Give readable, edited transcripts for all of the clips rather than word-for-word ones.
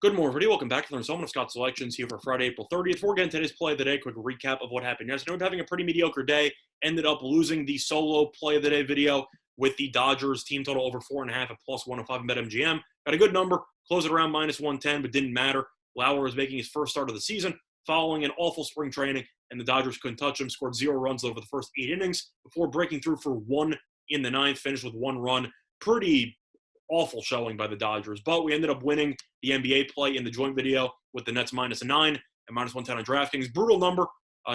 Good morning, everybody. Welcome back to the installment of Scott's Selections here for Friday, April 30th. We're getting today's play of the day. Quick recap of what happened yesterday. We're having a pretty mediocre day. Ended up losing the solo play of the day video with the Dodgers team total over 4.5 at plus 105 in BetMGM. Got a good number. Closed it around minus 110, but didn't matter. Lauer was making his first start of the season following an awful spring training, and the Dodgers couldn't touch him. Scored 0 runs over the first 8 innings before breaking through for 1 in the 9th. Finished with 1 run. Pretty awful showing by the Dodgers, but we ended up winning the NBA play in the joint video with the Nets minus a 9 and minus 110 on DraftKings. Brutal number.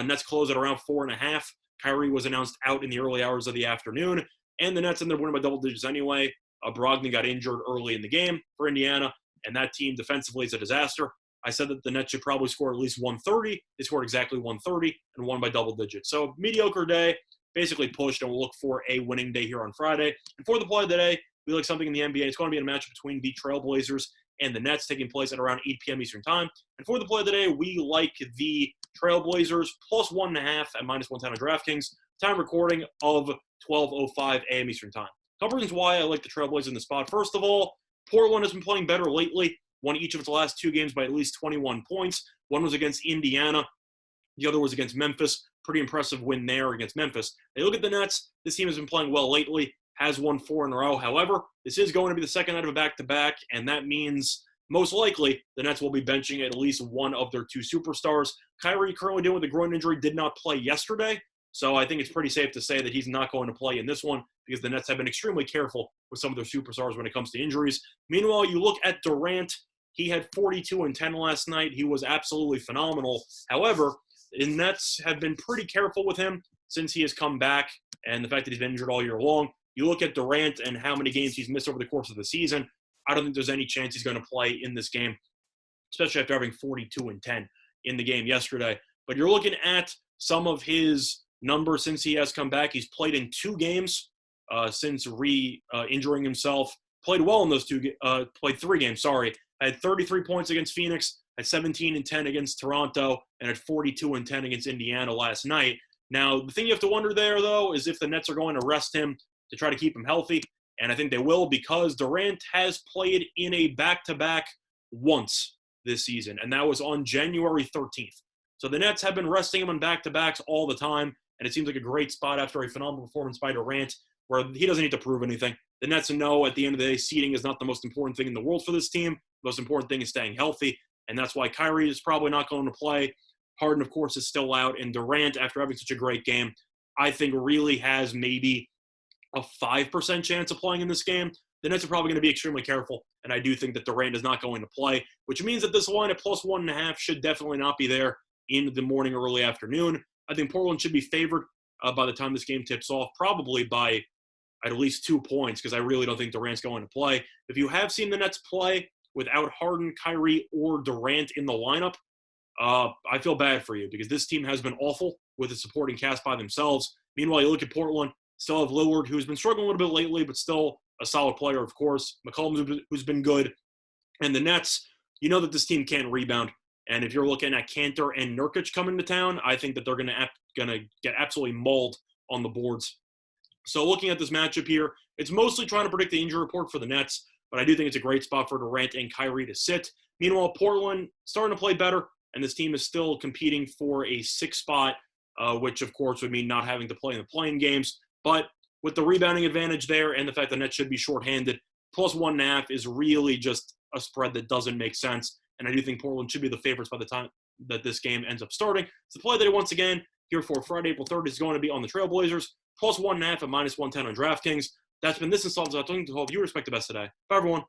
Nets closed at around 4.5. Kyrie was announced out in the early hours of the afternoon, and the Nets ended up winning by double digits anyway. Brogdon got injured early in the game for Indiana, and that team defensively is a disaster. I said that the Nets should probably score at least 130. They scored exactly 130 and won by double digits. So mediocre day, basically pushed, and we'll look for a winning day here on Friday. And for the play of the day, we like something in the NBA. It's going to be a matchup between the Trailblazers and the Nets, taking place at around 8 p.m. Eastern Time. And for the play of the day, we like the Trailblazers plus 1.5 at minus 110 on DraftKings. Time recording of 12:05 a.m. Eastern Time. Couple reasons why I like the Trailblazers in the spot. First of all, Portland has been playing better lately. Won each of its last 2 games by at least 21 points. One was against Indiana. The other was against Memphis. Pretty impressive win there against Memphis. They look at the Nets. This team has been playing well lately. Has won 4 in a row. However, this is going to be the second night of a back-to-back, and that means most likely the Nets will be benching at least one of their 2 superstars. Kyrie, currently dealing with a groin injury, did not play yesterday, so I think it's pretty safe to say that he's not going to play in this one because the Nets have been extremely careful with some of their superstars when it comes to injuries. Meanwhile, you look at Durant. He had 42 and 10 last night. He was absolutely phenomenal. However, the Nets have been pretty careful with him since he has come back, and the fact that he's been injured all year long. You look at Durant and how many games he's missed over the course of the season. I don't think there's any chance he's going to play in this game, especially after having 42 and 10 in the game yesterday. But you're looking at some of his numbers since he has come back. He's played in 2 games since re-injuring himself. Played well in those 2 played 3 games, sorry. Had 33 points against Phoenix, had 17 and 10 against Toronto, and had 42 and 10 against Indiana last night. Now, the thing you have to wonder there, though, is if the Nets are going to rest him to try to keep him healthy, and I think they will because Durant has played in a back-to-back once this season, and that was on January 13th. So the Nets have been resting him on back-to-backs all the time, and it seems like a great spot after a phenomenal performance by Durant where he doesn't need to prove anything. The Nets know at the end of the day, seeding is not the most important thing in the world for this team. The most important thing is staying healthy, and that's why Kyrie is probably not going to play. Harden, of course, is still out, and Durant, after having such a great game, I think really has maybe a 5% chance of playing in this game. The Nets are probably going to be extremely careful, and I do think that Durant is not going to play, which means that this line at plus 1.5 should definitely not be there in the morning or early afternoon. I think Portland should be favored by the time this game tips off, probably by at least 2 points, because I really don't think Durant's going to play. If you have seen the Nets play without Harden, Kyrie, or Durant in the lineup, I feel bad for you because this team has been awful with its supporting cast by themselves. Meanwhile, you look at Portland, still have Lillard, who's been struggling a little bit lately, but still a solid player, of course. McCollum, who's been good. And the Nets, you know that this team can't rebound. And if you're looking at Kanter and Nurkic coming to town, I think that they're going to get absolutely mauled on the boards. So looking at this matchup here, it's mostly trying to predict the injury report for the Nets, but I do think it's a great spot for Durant and Kyrie to sit. Meanwhile, Portland starting to play better, and this team is still competing for a 6th spot, which, of course, would mean not having to play in the play-in games. But with the rebounding advantage there and the fact the Nets should be shorthanded, plus 1.5 is really just a spread that doesn't make sense. And I do think Portland should be the favorites by the time that this game ends up starting. So the play that once again here for Friday, April 3rd is going to be on the Trailblazers, plus 1.5 at minus 110 on DraftKings. That's been this installment. So I think to all of you respect the best today. Bye, everyone.